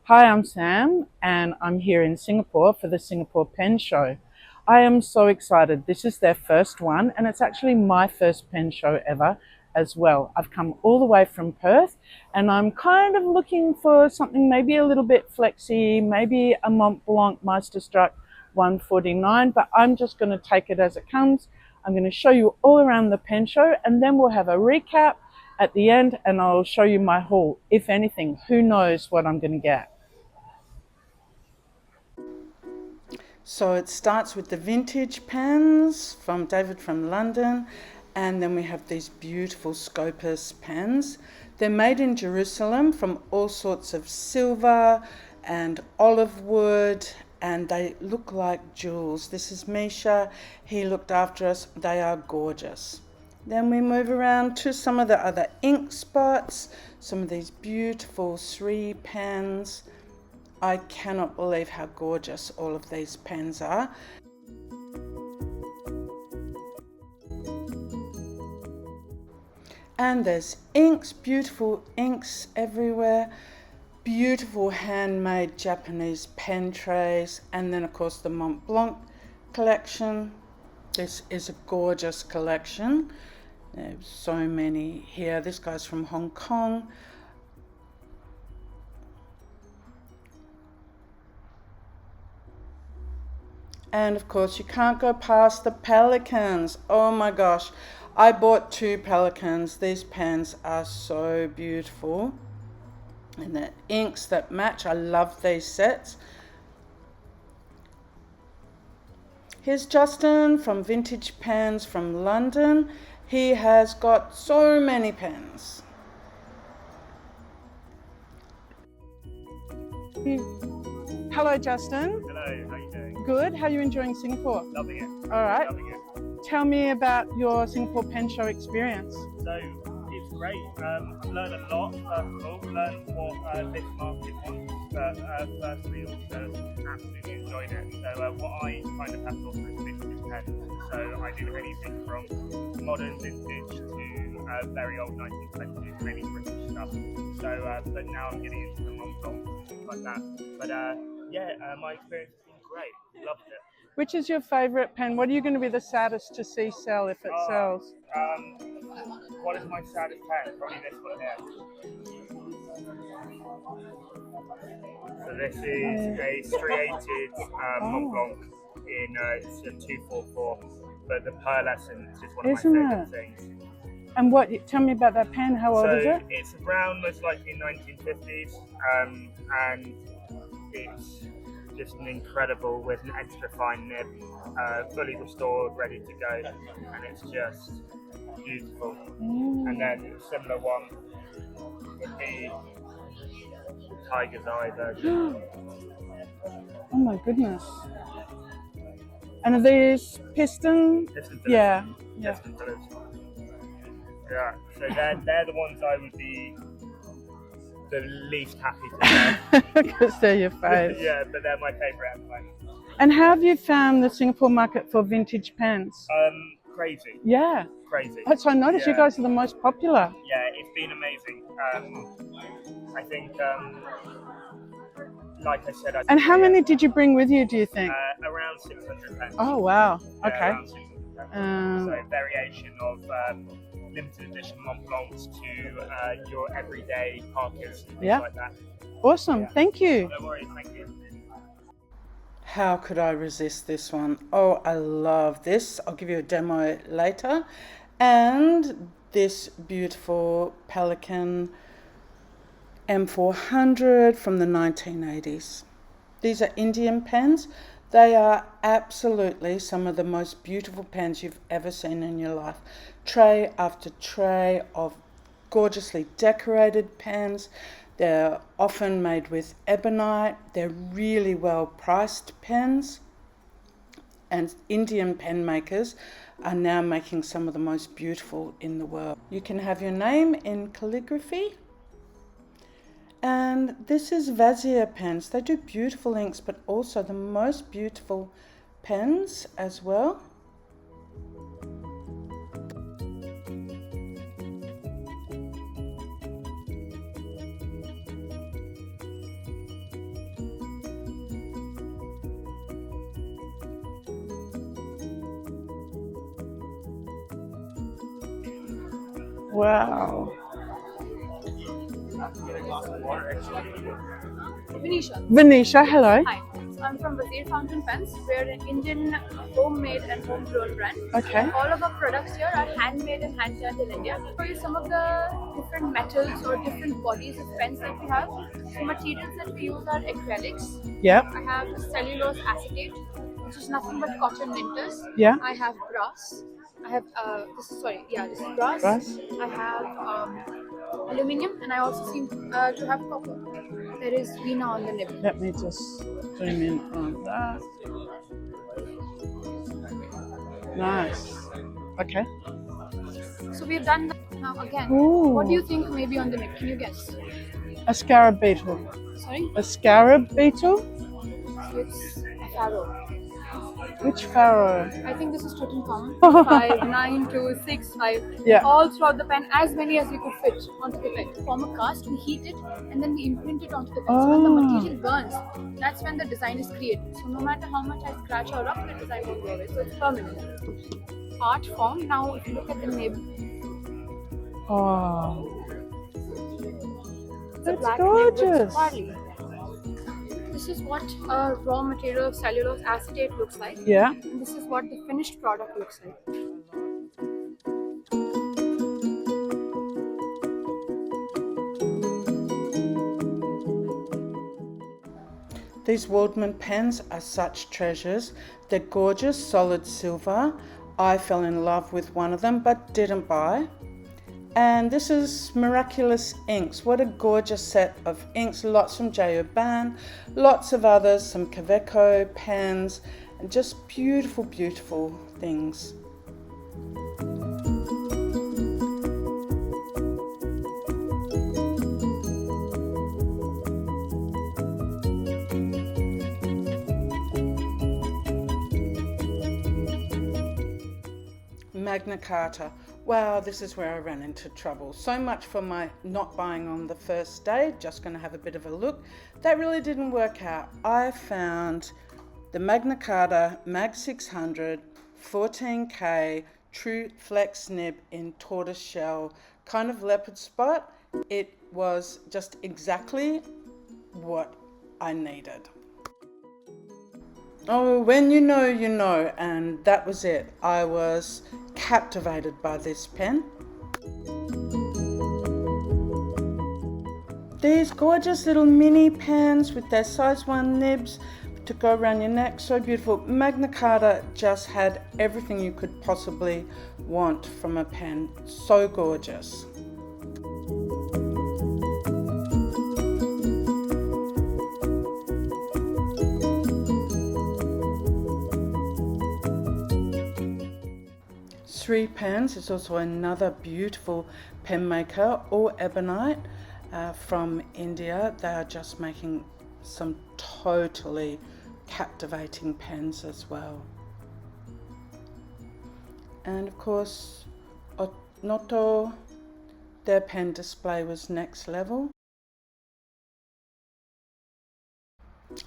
Hi, I'm Sam, and I'm here in Singapore for the Singapore Pen Show. I am so excited. This is their first one, and it's actually my first pen show ever as well. I've come all the way from Perth, and I'm kind of looking for something maybe a little bit flexy, maybe a Mont Blanc Meisterstruck 149, but I'm just going to take it as it comes. I'm going to show you all around the pen show, and then we'll have a recap at the end, and I'll show you my haul. If anything, who knows what I'm going to get. So it starts with the vintage pens from David from London, and then we have these beautiful Scopus pens. They're made in Jerusalem from all sorts of silver and olive wood, and they look like jewels. This is Misha. He looked after us. They are gorgeous. Then we move around to some of the other ink spots, some of these beautiful Sri pens. I cannot believe how gorgeous all of these pens are. And there's inks, beautiful inks everywhere, beautiful handmade Japanese pen trays, and then of course the Mont Blanc collection. This is a gorgeous collection. There's so many here. This guy's from Hong Kong. And of course, you can't go past the pelicans. Oh my gosh, I bought 2 pelicans. These pens are so beautiful. And the inks that match, I love these sets. Here's Justin from Vintage Pens from London. He has got so many pens. Hello, Justin. Hello, how you doing? Good. How are you enjoying Singapore? Loving it. All right. Loving it. Tell me about your Singapore Pen Show experience. So it's great. I've learned a lot. First of all, learned what this market wants, but firstly also absolutely enjoyed it. So what I kind of have to offer is vintage pens. So I do anything from modern vintage to very old 1920s, many British stuff. So but now I'm getting into the Mont Blanc and things like that. But my experience has been great. Loved it. Which is your favourite pen? What are you going to be the saddest to see sell if it sells? What is my saddest pen? Probably this one here. So this is a striated Mont Blanc in it's a 244, but the pearlescence is one of Isn't my favourite it? things. And tell me about that pen. How old is it? It's around most likely 1950s, and it's just an incredible with an extra fine nib, fully restored, ready to go, and it's just beautiful. And then a similar one would be the Tiger's Eye version. Oh my goodness. And are these piston? Piston fillers. Yeah. Piston fillers. Yeah, so they're the ones I would be the least happy to have. Because they're your fave. Yeah, but they're my favourite at the moment. And how have you found the Singapore market for vintage pens? Crazy. Yeah. Crazy. So I noticed you guys are the most popular. Yeah, it's been amazing. I think, like I said... And how many did you bring with you, do you think? Around 600 pens. Oh, wow. Okay. Around 600 pens. So variation of limited edition Mont Blancs to your everyday Parkers and things like that. Awesome. Yeah. Thank you. No worries, thank you. How could I resist this one? Oh, I love this. I'll give you a demo later. And this beautiful Pelican M400 from the 1980s. These are Indian pens. They are absolutely some of the most beautiful pens you've ever seen in your life. Tray after tray of gorgeously decorated pens. They're often made with ebonite. They're really well priced pens. And Indian pen makers are now making some of the most beautiful in the world. You can have your name in calligraphy. And this is Vasier pens. They do beautiful inks, but also the most beautiful pens as well. Wow. Venetia, hello. Hi, I'm from Wazir Fountain Pens. We're an Indian homemade and homegrown brand. Okay. All of our products here are handmade and hand turned in India. I'll show you some of the different metals or different bodies of pens that we have. The materials that we use are acrylics. Yep. I have cellulose acetate, which is nothing but cotton linters. Yeah. I have brass. I have this is brass. Brass. I have aluminium, and I also seem to have copper. There is Veena on the nib. Let me just zoom in on that. Nice. Okay. So we've done that now again. Ooh. What do you think may be on the nib? Can you guess? A scarab beetle. Sorry? A scarab beetle? So it's a pharaoh. Which pharaoh? I think this is Tutankhamun. 5, 9, 2, 6, 5. Yeah. All throughout the pen, as many as we could fit onto the pen. To form a cast, we heat it and then we imprint it onto the pen. So when the material burns, that's when the design is created. So no matter how much I scratch or rub, the design won't go away. So it's permanent. Art form. Now if you look at the nib. Oh. It's a That's black gorgeous. nib with barley. This is what a raw material of cellulose acetate looks like. Yeah. And this is what the finished product looks like. These Waldman pens are such treasures. They're gorgeous, solid silver. I fell in love with one of them, but didn't buy. And this is Miraculous Inks. What a gorgeous set of inks. Lots from J. Urban, lots of others, some Kaweco pens, and just beautiful, beautiful things. Magna Carta. Wow, this is where I ran into trouble. So much for my not buying on the first day, just going to have a bit of a look. That really didn't work out. I found the Magna Carta Mag 600 14K True Flex nib in tortoise shell, kind of leopard spot. It was just exactly what I needed. Oh, when you know, you know, and that was it. I was captivated by this pen. These gorgeous little mini pens with their size 1 nibs to go around your neck, so beautiful. Magna Carta just had everything you could possibly want from a pen, so gorgeous. Sri Pens is also another beautiful pen maker, all ebonite from India. They are just making some totally captivating pens as well. And of course, Noto, their pen display was next level.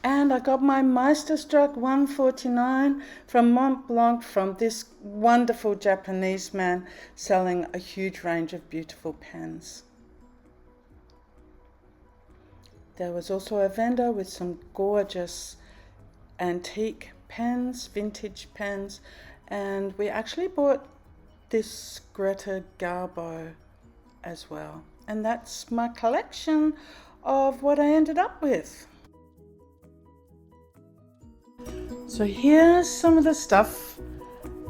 And I got my Meisterstruck 149 from Mont Blanc from this wonderful Japanese man selling a huge range of beautiful pens. There was also a vendor with some gorgeous antique pens, vintage pens, and we actually bought this Greta Garbo as well. And that's my collection of what I ended up with. So here's some of the stuff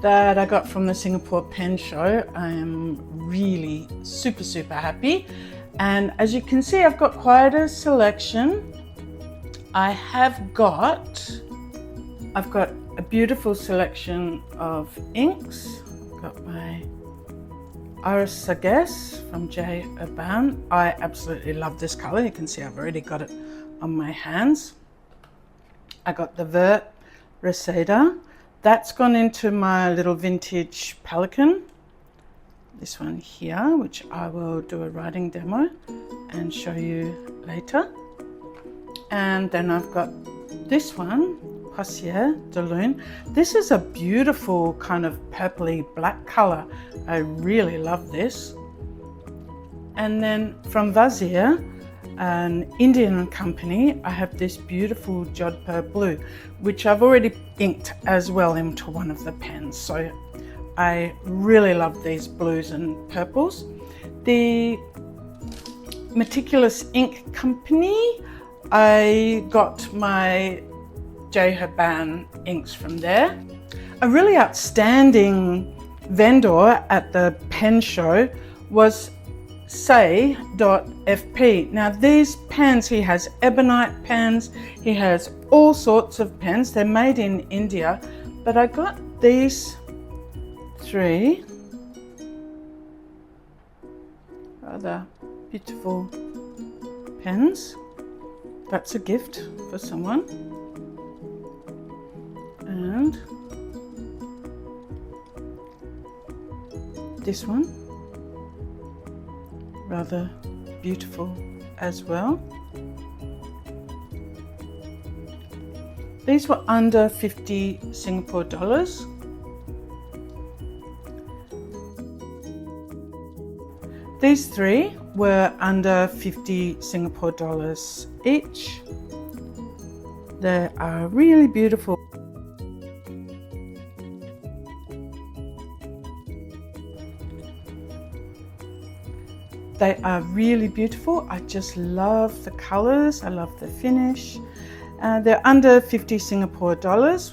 that I got from the Singapore Pen Show. I am really super happy. And as you can see, I've got quite a selection. I've got a beautiful selection of inks. I've got my Iris Sagesse from J. Urban. I absolutely love this color. You can see I've already got it on my hands. I got the Vert Reseda. That's gone into my little vintage Pelican. This one here, which I will do a writing demo and show you later. And then I've got this one, Poussière de Lune. This is a beautiful kind of purpley black color. I really love this. And then from Vazir, an Indian company, I have this beautiful Jodhpur blue, which I've already inked as well into one of the pens. So I really love these blues and purples. The Meticulous Ink Company, I got my J. Herban inks from there. A really outstanding vendor at the pen show was say.fp. Now these pens, he has ebonite pens, he has all sorts of pens. They're made in India, but I got these 3 rather beautiful pens. That's a gift for someone. And this one, rather beautiful as well. These were under 50 Singapore dollars. These 3 were under 50 Singapore dollars each. They are really beautiful. They are really beautiful. I just love the colors. I love the finish. They're under 50 Singapore dollars,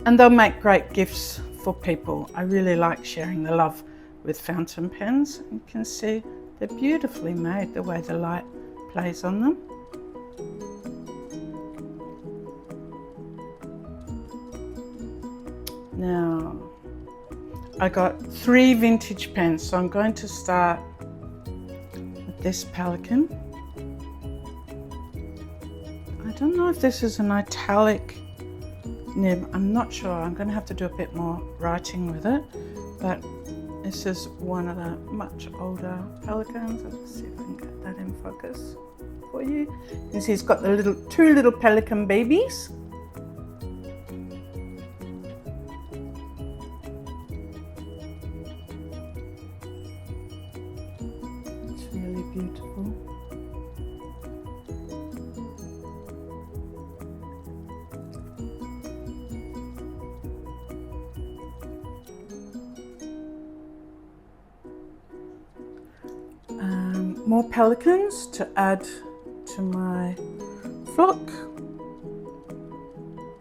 and they'll make great gifts for people. I really like sharing the love with fountain pens. You can see they're beautifully made, the way the light plays on them. Now, I got 3 vintage pens, so I'm going to start with this Pelican. I don't know if this is an italic nib, I'm not sure. I'm going to have to do a bit more writing with it, but this is one of the much older Pelicans. Let's see if I can get that in focus for you. You can see it's got the 2 little Pelican babies. It's really beautiful. More Pelicans to add to my flock.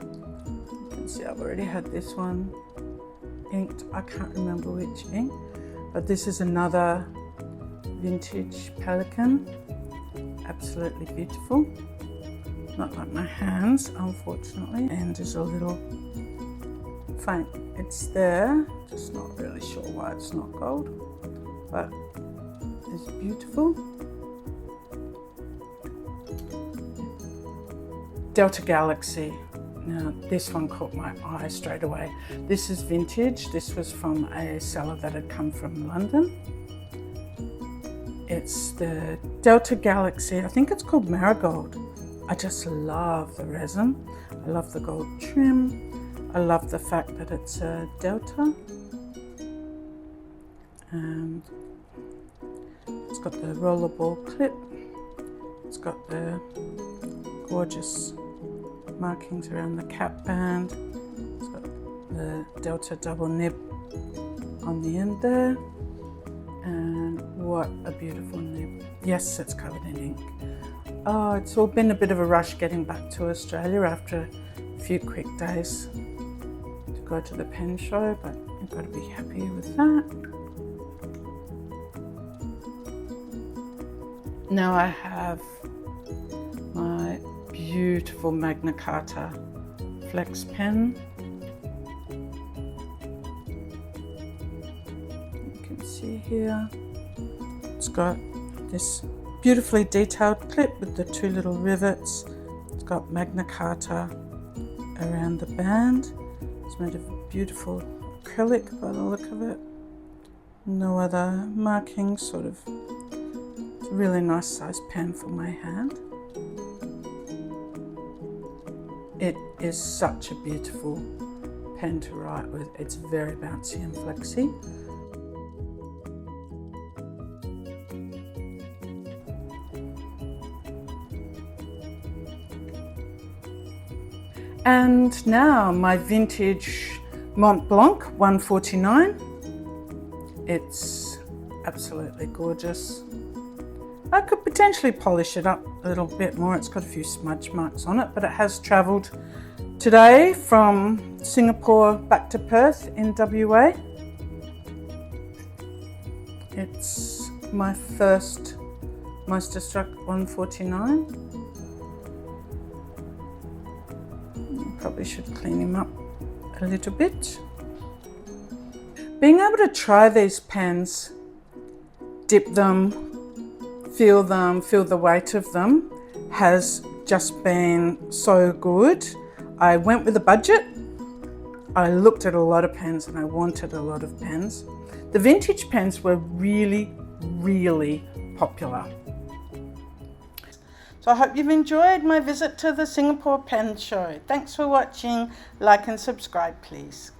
You can see I've already had this one inked. I can't remember which ink, but this is another vintage Pelican. Absolutely beautiful. Not like my hands, unfortunately. And there's a little faint. It's there, just not really sure why it's not gold, but it's beautiful. Delta Galaxy. Now this one caught my eye straight away. This is vintage. This was from a seller that had come from London. It's the Delta Galaxy. I think it's called Marigold. I just love the resin. I love the gold trim. I love the fact that it's a Delta. And it's got the rollerball clip. It's got the gorgeous markings around the cap band. It's got the Delta double nib on the end there. And what a beautiful nib. Yes, it's covered in ink. Oh, it's all been a bit of a rush getting back to Australia after a few quick days to go to the pen show, but you've got to be happy with that. Now I have my beautiful Magna Carta flex pen. You can see here, it's got this beautifully detailed clip with the 2 little rivets. It's got Magna Carta around the band. It's made of beautiful acrylic by the look of it. No other markings, sort of. It's a really nice size pen for my hand. It is such a beautiful pen to write with. It's very bouncy and flexy. And now my vintage Mont Blanc 149. It's absolutely gorgeous. I could potentially polish it up a little bit more. It's got a few smudge marks on it, but it has travelled today from Singapore back to Perth in WA. It's my first Meisterstruck 149. Probably should clean him up a little bit. Being able to try these pens, dip them, feel the weight of them, has just been so good. I went with a budget. I looked at a lot of pens and I wanted a lot of pens. The vintage pens were really, really popular. So I hope you've enjoyed my visit to the Singapore Pen Show. Thanks for watching. Like and subscribe, please.